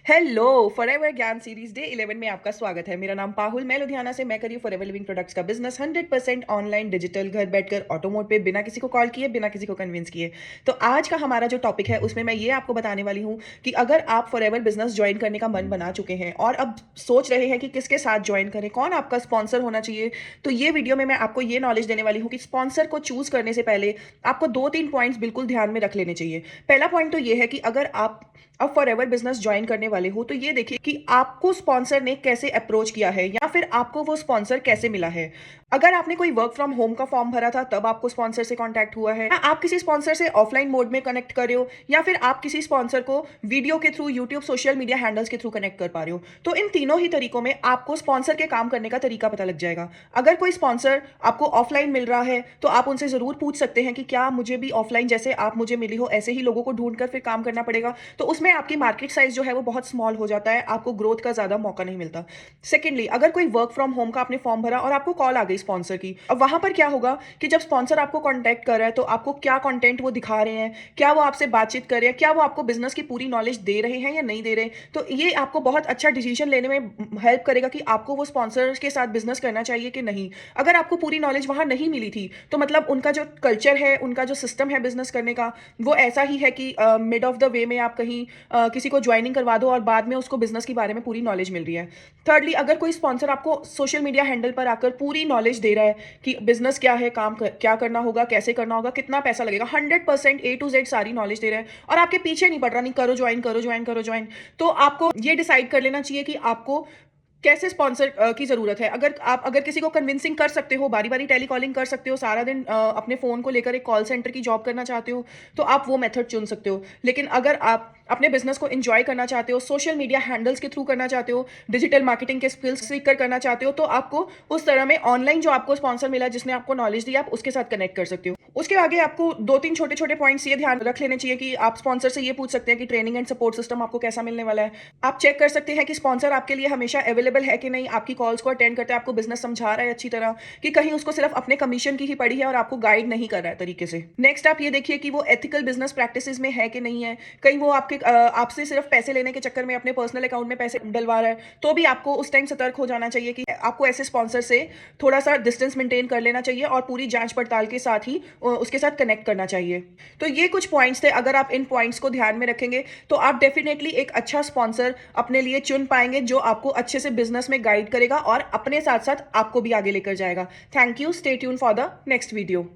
Hello forever ज्ञान series day 11 में आपका स्वागत है। मेरा नाम पाहुल, मैं लुधियाना से। मैं करी फॉरएवर लिविंग प्रोडक्ट्स का बिजनेस 100% ऑनलाइन डिजिटल, घर बैठकर ऑटो मोड पे, बिना किसी को कॉल किए, बिना किसी को कन्विंस किए। तो आज का हमारा जो टॉपिक है उसमें मैं ये आपको बताने वाली हूँ कि अगर आप फॉरएवर बिजनेस ज्वाइन करने का मन बना चुके हैं और अब सोच रहे हैं कि किसके साथ ज्वाइन करें, कौन आपका स्पॉन्सर होना चाहिए, तो ये वीडियो में मैं आपको ये नॉलेज देने वाली हूँ कि स्पॉन्सर को चूज करने से पहले आपको 2-3 पॉइंट्स बिल्कुल ध्यान में रख लेने चाहिए। पहला पॉइंट तो ये है कि अगर आप अब फॉरएवर बिजनेस ज्वाइन करने वाले हो तो ये देखिए कि आपको स्पॉन्सर ने कैसे अप्रोच किया है या फिर आपको वो स्पॉन्सर कैसे मिला है। अगर आपने कोई वर्क फ्रॉम होम का फॉर्म भरा था तब आपको स्पॉन्सर से कांटेक्ट हुआ है, या आप किसी स्पॉन्सर से ऑफलाइन मोड में कनेक्ट कर रहे हो, या फिर आप किसी स्पॉन्सर को वीडियो के through, YouTube, social media handles के थ्रू कनेक्ट कर पा रहे हो, तो इन तीनों ही तरीकों में आपको स्पॉन्सर के काम करने का तरीका पता लग जाएगा। अगर कोई स्पॉन्सर आपको ऑफलाइन मिल रहा है तो आप उनसे जरूर पूछ सकते हैं कि क्या मुझे भी ऑफलाइन जैसे आप मुझे मिली हो ऐसे ही लोगों को ढूंढकर फिर काम करना पड़ेगा। तो उसमें आपकी मार्केट साइज जो है वो बहुत स्मॉल हो जाता है, आपको ग्रोथ का ज्यादा मौका नहीं मिलता। सेकेंडली, अगर कोई वर्क फ्रॉम होम का आपने फॉर्म भरा और आपको कॉल आ गई स्पॉन्सर की, अब वहां पर क्या होगा कि जब स्पॉन्सर आपको कांटेक्ट कर रहा है तो आपको क्या कंटेंट वो दिखा रहे हैं, क्या वो आपसे बातचीत कर रहे हैं, क्या वो आपको बिजनेस की पूरी नॉलेज दे रहे हैं या नहीं दे रहे, तो ये आपको बहुत अच्छा डिसीजन लेने में हेल्प करेगा कि आपको वो स्पॉन्सर के साथ बिजनेस करना चाहिए कि नहीं। अगर आपको पूरी नॉलेज वहां नहीं मिली थी तो मतलब उनका जो कल्चर है, उनका जो सिस्टम है बिजनेस करने का, वो ऐसा ही है कि मिड ऑफ द वे में आप कहीं किसी को ज्वाइनिंग करवा दो और बाद में उसको बिजनेस के बारे में पूरी नॉलेज मिल रही है। थर्डली, अगर कोई स्पॉन्सर आपको सोशल मीडिया हैंडल पर आकर पूरी नॉलेज दे रहा है कि बिजनेस क्या है, क्या करना होगा, कैसे करना होगा, कितना पैसा लगेगा, 100% A to Z सारी नॉलेज दे रहा है और आपके पीछे नहीं पड़ रहा, नहीं करो ज्वाइन, करो ज्वाइन, करो ज्वाइन, तो आपको ये डिसाइड कर लेना चाहिए कि आपको कैसे स्पॉन्सर की ज़रूरत है। अगर किसी को कन्विंसिंग कर सकते हो, बारी-बारी टेलीकॉलिंग कर सकते हो, सारा दिन अपने फ़ोन को लेकर एक कॉल सेंटर की जॉब करना चाहते हो, तो आप वो मेथड चुन सकते हो। लेकिन अगर आप अपने बिज़नेस को एन्जॉय करना चाहते हो, सोशल मीडिया हैंडल्स के थ्रू करना चाहते हो, डिजिटल मार्केटिंग के स्किल्स सीख कर करना चाहते हो, तो आपको उस तरह में ऑनलाइन जो आपको स्पॉन्सर मिला, जिसने आपको नॉलेज दी, आप उसके साथ कनेक्ट कर सकते हो। उसके आगे आपको 2-3 छोटे-छोटे पॉइंट्स ये ध्यान रख लेने चाहिए कि आप स्पॉन्सर से ये पूछ सकते हैं कि ट्रेनिंग एंड सपोर्ट सिस्टम आपको कैसा मिलने वाला है। आप चेक कर सकते हैं कि स्पॉन्सर आपके लिए हमेशा अवेलेबल है कि नहीं, आपकी कॉल्स को अटेंड करता है, आपको बिजनेस समझा रहा है अच्छी तरह, कि कहीं उसको सिर्फ अपने कमीशन की ही पड़ी है और आपको गाइड नहीं कर रहा है तरीके से। नेक्स्ट आप ये देखिए कि वो एथिकल बिजनेस प्रैक्टिसेस में है कि नहीं है। कहीं वो आपसे सिर्फ पैसे लेने के चक्कर में अपने पर्सनल अकाउंट में पैसे डलवा रहा है, तो भी आपको उस टाइम सतर्क हो जाना चाहिए कि आपको ऐसे स्पॉन्सर से थोड़ा सा डिस्टेंस मेंटेन कर लेना चाहिए और पूरी जांच पड़ताल के साथ ही उसके साथ कनेक्ट करना चाहिए। तो ये कुछ पॉइंट्स थे। अगर आप इन पॉइंट्स को ध्यान में रखेंगे तो आप डेफिनेटली एक अच्छा स्पॉन्सर अपने लिए चुन पाएंगे जो आपको अच्छे से बिजनेस में गाइड करेगा और अपने साथ साथ आपको भी आगे लेकर जाएगा। Thank you. Stay tune for the next video.